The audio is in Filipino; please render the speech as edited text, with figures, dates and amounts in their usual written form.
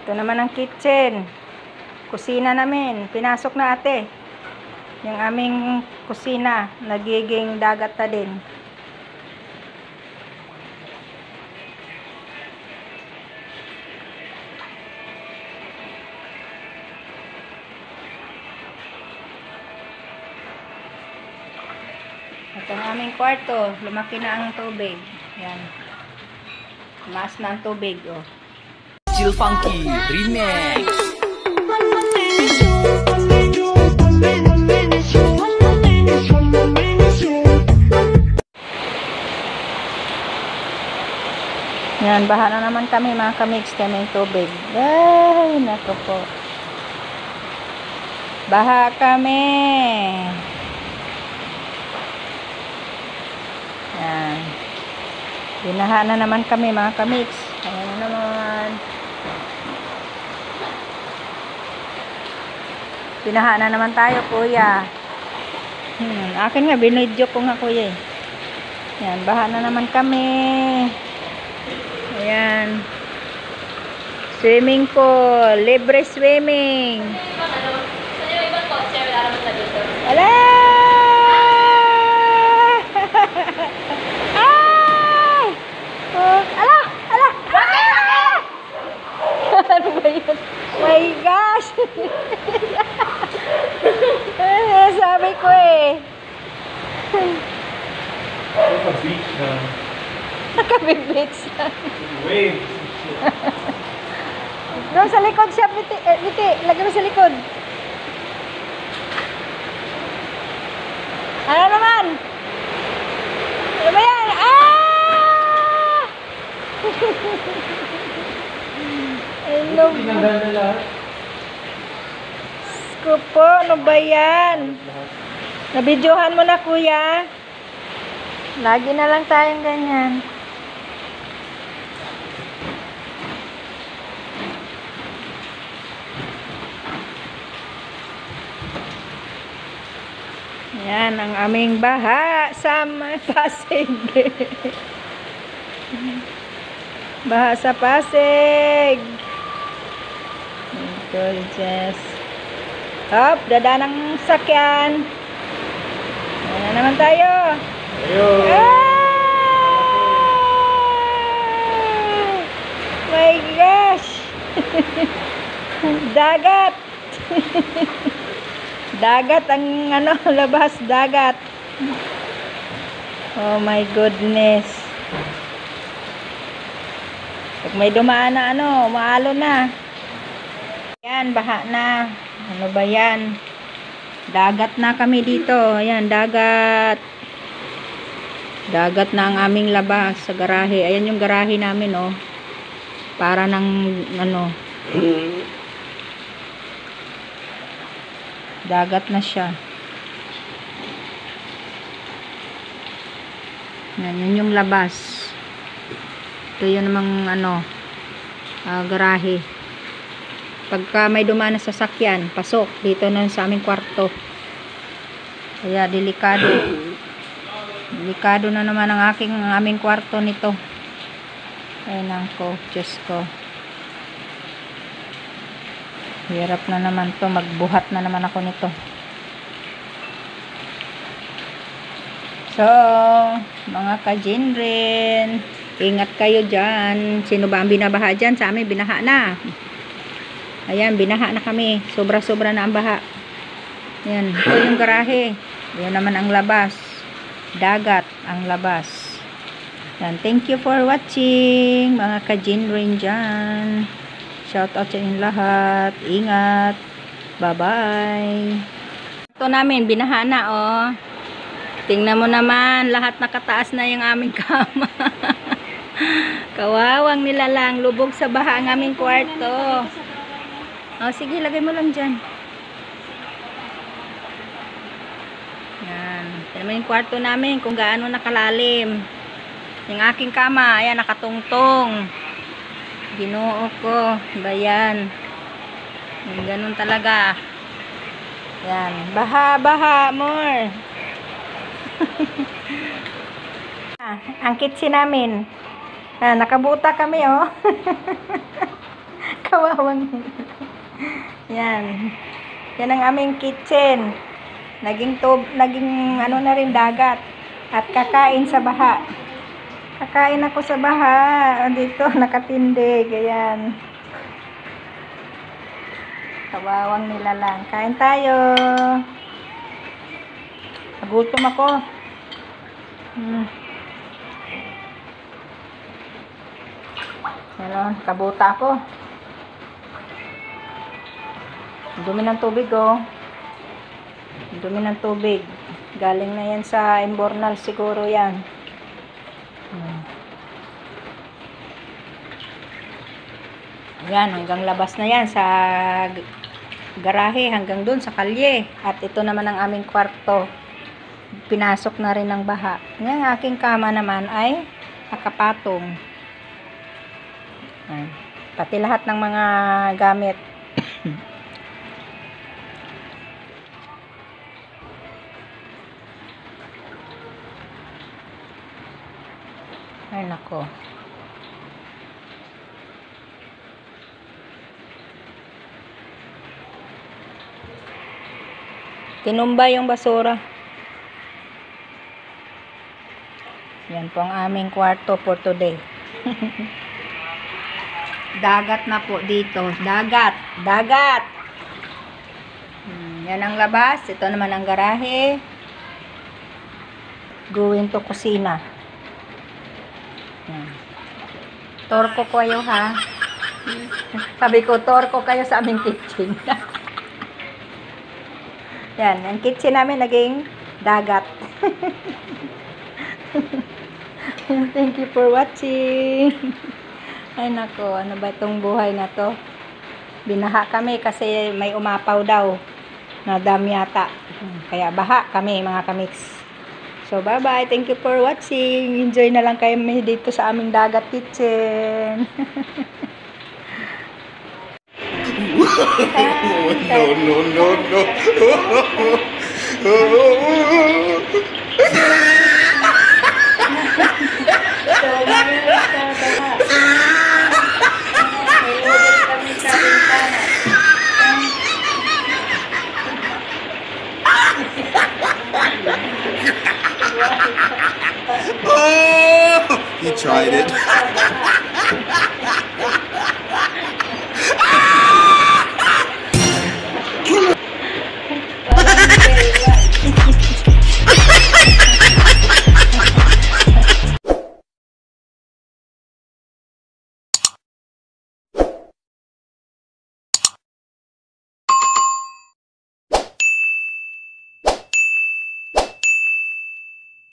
Ito naman ang kitchen. Kusina namin. Pinasok na ate. Yung aming kusina. Nagiging dagat na din. Ito ang aming kwarto. Lumaki na ang tubig. Yan. Tumaas na ang tubig. Oh. Chill Funky Remix. Yan, baha na naman kami mga kamix, kaming tubig. Ay, naku po. Baha kami. Yan. Binaha na naman kami mga kamix. Ayan na naman. Binaha na naman tayo, kuya. Akin nga, binidyo ko nga, kuya. Yan, baha na naman kami. Ayan. Swimming pool. Libre swimming. Ala! Ay! Oh, ala! Ala! Ah! Ano ba yun? My gosh! Sabi ko eh. Naka-beach na. Nakabibits na. Wave. Doon sa likod siya, Biti. Biti, lagay mo sa likod. Ano naman? Ano ba yan? Ah! Hello. Tinanggal na lahat. Ko po, ano ba yan? Nabidyohan mo na, kuya. Lagi na lang tayong ganyan. Yan ang aming baha sa Pasig. Baha sa Pasig. Gorgeous. Hop, dada ng sakyan. Ayan na naman tayo. Ayun. Ah! My gosh. Dagat. Dagat ang ano, labas dagat. Oh my goodness. Pag may dumaan na ano, maalo na. Yan, baha na. Ano ba yan? Dagat na kami dito. Ayan, dagat. Dagat na ang aming labas sa garahe. Ayan yung garahe namin, oh. Para ng ano. Dagat na siya. Yan yung labas. Ito yun namang ano, garahe. Pagka may dumaan na sasakyan, pasok dito na sa aming kwarto. Kaya delikado. Delikado na naman ang aming kwarto nito. Ayun ko, Diyos ko. Hirap na naman to, magbuhat na naman ako nito. So, mga ka-Jinrin, ingat kayo dyan. Sino ba ang binabaha dyan? Sa amin, binaha na. Ayan, binaha na kami. Sobra-sobra na ang baha. Ayan, ito yung garahe. Ayan naman ang labas. Dagat ang labas. Ayan, thank you for watching, mga ka-Jinrin dyan. Shout out sa inyong lahat. Ingat. Bye-bye. Ito namin, binaha na, oh. Tingnan mo naman, lahat nakataas na yung aming kama. Kawawang nilalang, lubog sa baha ang aming kwarto. Oh, sige, lagay mo lang dyan. Yan. Tingnan mo yung kwarto namin, kung gaano nakalalim. Yung aking kama, ayan, nakatungtong. Ginoo ko. Bayan. Ganun talaga. Yan. Baha, baha, more. Ang kitchen namin. Nakabuta kami, oh. Kawawang. Yan. Yan ang aming kitchen. Naging ano na rin dagat. At kakain sa baha. Kakain ako sa baha. Dito, nakatindig. Ayan. Kawawang nila lang. Kain tayo. Nagutom ako. Ano, kabuta ako. Dumi ng tubig, oh. Dumi ng tubig. Galing na yan sa Imbornal siguro yan. Yan, hanggang labas na yan sa garahe, hanggang dun sa kalye. At ito naman ang aming kwarto. Pinasok na rin ng baha. Yung aking kama naman ay nakapatong. Pati lahat ng mga gamit. Ay nako. Tinumba yung basura. Yan po ang aming kwarto for today. Dagat na po dito. Dagat. Dagat. Yan ang labas. Ito naman ang garahe. Going to kusina. Yan. Torko ko kayo, ha? Sabi ko, torko kayo sa aming kitchen. Yan. Ang kitchen namin naging dagat. Thank you for watching. Ay nako, ano ba itong buhay na to? Binaha kami kasi may umapaw daw na dam yata. Kaya baha kami mga kamiks. So bye bye, thank you for watching. Enjoy na lang kayo dito sa aming dagat kitchen. Oh, he tried it.